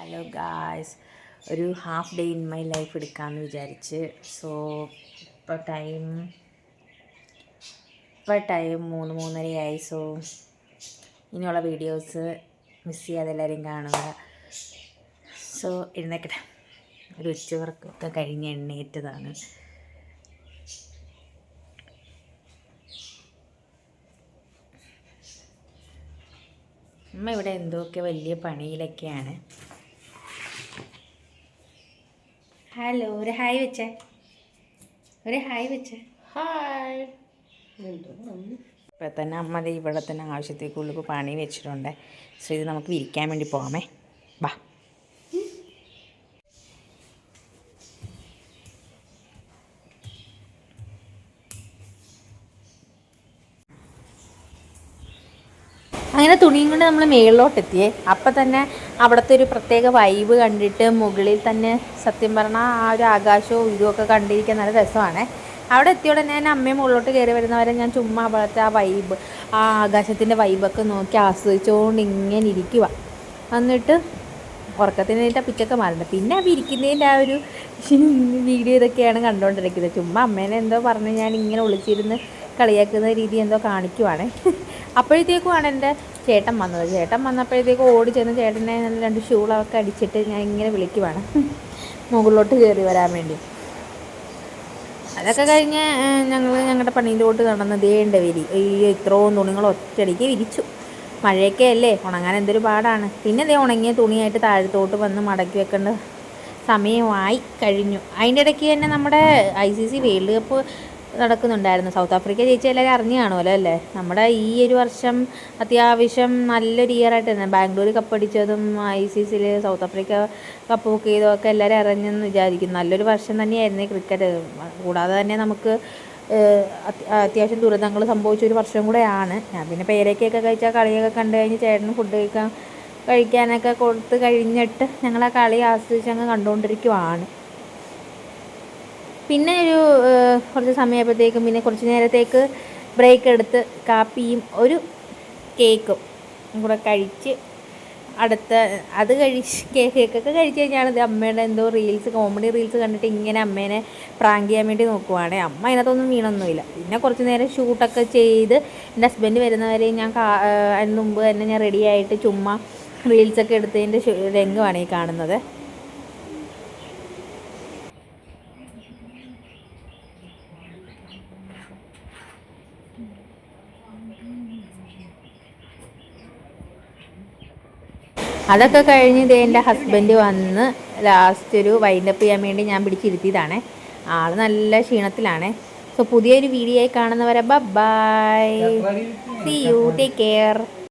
Hello guys, ഒരു half day in my life എടുക്കാമെന്ന് വിചാരിച്ച്. സോ ഇപ്പോൾ ടൈം 3:30ആയി. സോ ഇനിയുള്ള വീഡിയോസ് മിസ് ചെയ്യാതെ എല്ലാവരും കാണുക. സോ എഴുന്നേക്കട്ടെ. ഒരു ഉച്ചവർക്കൊക്കെ കഴിഞ്ഞ് എണ്ണീറ്റതാണ്. അമ്മ ഇവിടെ എന്തൊക്കെ വലിയ പണിയിലൊക്കെയാണ്. ഹലോ, ഒരു ഹായ് വെച്ചേ, ഹായ്. ഇപ്പം തന്നെ അമ്മ ഇവിടെ തന്നെ ആവശ്യത്തേക്കുള്ള പണി വെച്ചിട്ടുണ്ട്. സോ ഇത് നമുക്ക് വിരിക്കാൻ വേണ്ടി പോകാമേ, ബാ. അങ്ങനെ തുണിയും കൊണ്ട് നമ്മൾ മേളിലോട്ടെത്തിയേ. അപ്പം തന്നെ അവിടുത്തെ ഒരു പ്രത്യേക വൈബ് കണ്ടിട്ട് മുകളിൽ തന്നെ സത്യം പറഞ്ഞാൽ ആ ഒരു ആകാശവും ഇതുമൊക്കെ കണ്ടിരിക്കാൻ നല്ല രസമാണ്. അവിടെ എത്തിയോടെ ഞാൻ അമ്മയും മുകളിലോട്ട് കയറി വരുന്നവരെ ഞാൻ ചുമ്മാ അവിടുത്തെ ആ വൈബ്, ആ ആകാശത്തിൻ്റെ വൈബൊക്കെ നോക്കി ആസ്വദിച്ചുകൊണ്ട് ഇങ്ങനെ ഇരിക്കുക. എന്നിട്ട് ഉറക്കത്തിനായിട്ട് പിച്ചൊക്കെ മാറുന്നുണ്ട്. പിന്നെ ആ ഇരിക്കുന്നതിൻ്റെ ആ ഒരു വീഡിയോ ഇതൊക്കെയാണ് കണ്ടുകൊണ്ടിരിക്കുന്നത്. ചുമ്മാ അമ്മേനെ എന്തോ പറഞ്ഞ് ഞാൻ ഇങ്ങനെ ഒളിച്ചിരുന്ന് കളിയാക്കുന്ന രീതി എന്തോ കാണിക്കുവാണ്. അപ്പോഴത്തേക്കുമാണ് എൻ്റെ ചേട്ടൻ വന്നത്. ചേട്ടൻ വന്നപ്പോഴത്തേക്കും ഓടി ചെന്ന് ചേട്ടനെ 2 ഷൂളൊക്കെ അടിച്ചിട്ട് ഞാൻ ഇങ്ങനെ വിളിക്കുവാണ് മുകളിലോട്ട് കയറി വരാൻ വേണ്ടി. അതൊക്കെ കഴിഞ്ഞ് ഞങ്ങളുടെ പണിയിലോട്ട് നടന്ന് ദേണ്ട വരി. ഇത്രയും തുണികൾ ഒറ്റയടിക്ക് വിരിച്ചു. മഴയൊക്കെ അല്ലേ, ഉണങ്ങാൻ എന്തൊരു പാടാണ്. പിന്നെ ദേ ഉണങ്ങിയ തുണിയായിട്ട് താഴത്തോട്ട് വന്ന് മടക്കി വെക്കേണ്ട സമയമായി കഴിഞ്ഞു. അതിൻ്റെ ഇടയ്ക്ക് തന്നെ നമ്മുടെ ICC വേൾഡ് കപ്പ് നടക്കുന്നുണ്ടായിരുന്നു. സൗത്ത് ആഫ്രിക്ക ജയിച്ച എല്ലാവരും അറിഞ്ഞു കാണുമല്ലോ അല്ലേ. നമ്മുടെ ഈ ഒരു വർഷം അത്യാവശ്യം നല്ലൊരു ഇയറായിട്ട് തന്നെ ബാംഗ്ലൂർ കപ്പടിച്ചതും ICCയിൽ സൗത്ത് ആഫ്രിക്ക കപ്പ് ബുക്ക് ചെയ്തതൊക്കെ എല്ലാവരും അറിഞ്ഞെന്ന് വിചാരിക്കുന്നു. നല്ലൊരു വർഷം തന്നെയായിരുന്നു ക്രിക്കറ്റ്. കൂടാതെ തന്നെ നമുക്ക് അത്യാവശ്യം ദുരിതങ്ങൾ സംഭവിച്ചൊരു വർഷം കൂടെയാണ്. ഞാൻ പിന്നെ പേരയ്ക്കൊക്കെ കഴിച്ചാൽ കളിയൊക്കെ കണ്ടു കഴിഞ്ഞ് ചേട്ടന് ഫുഡ് കഴിക്കാനൊക്കെ കൊടുത്ത് കഴിഞ്ഞിട്ട് ഞങ്ങൾ ആ കളി ആസ്വദിച്ച് അങ്ങ് കണ്ടുകൊണ്ടിരിക്കുവാണ്. പിന്നെ ഒരു കുറച്ച് സമയമായപ്പോഴത്തേക്കും പിന്നെ കുറച്ച് നേരത്തേക്ക് ബ്രേക്ക് എടുത്ത് കാപ്പിയും ഒരു കേക്കും കൂടെ കഴിച്ച് അത് കഴിച്ച് കേക്കൊക്കെ കഴിച്ച് കഴിഞ്ഞാൽ ഇത് അമ്മയുടെ എന്തോ കോമഡി റീൽസ് കണ്ടിട്ട് ഇങ്ങനെ അമ്മേനെ പ്രാങ്ക് ചെയ്യാൻ വേണ്ടി നോക്കുവാണ്. അമ്മ അതിനകത്തൊന്നും വീണൊന്നുമില്ല. പിന്നെ കുറച്ച് നേരം ഷൂട്ടൊക്കെ ചെയ്ത് എൻ്റെ ഹസ്ബൻഡ് വരുന്നവരെ ഞാൻ അതിന് മുമ്പ് തന്നെ ഞാൻ റെഡിയായിട്ട് ചുമ്മാ റീൽസൊക്കെ എടുത്തതിൻ്റെ രംഗമാണ് ഈ കാണുന്നത്. അതൊക്കെ കഴിഞ്ഞ് എൻ്റെ ഹസ്ബൻഡ് വന്ന് ലാസ്റ്റ് ഒരു വൈൻഡപ്പ് ചെയ്യാൻ വേണ്ടി ഞാൻ പിടിച്ചിരുത്തിയതാണ്. ആൾ നല്ല ക്ഷീണത്തിലാണ്. സോ പുതിയൊരു വീഡിയോ ആയി കാണുന്നവരെ bye, see you, take care.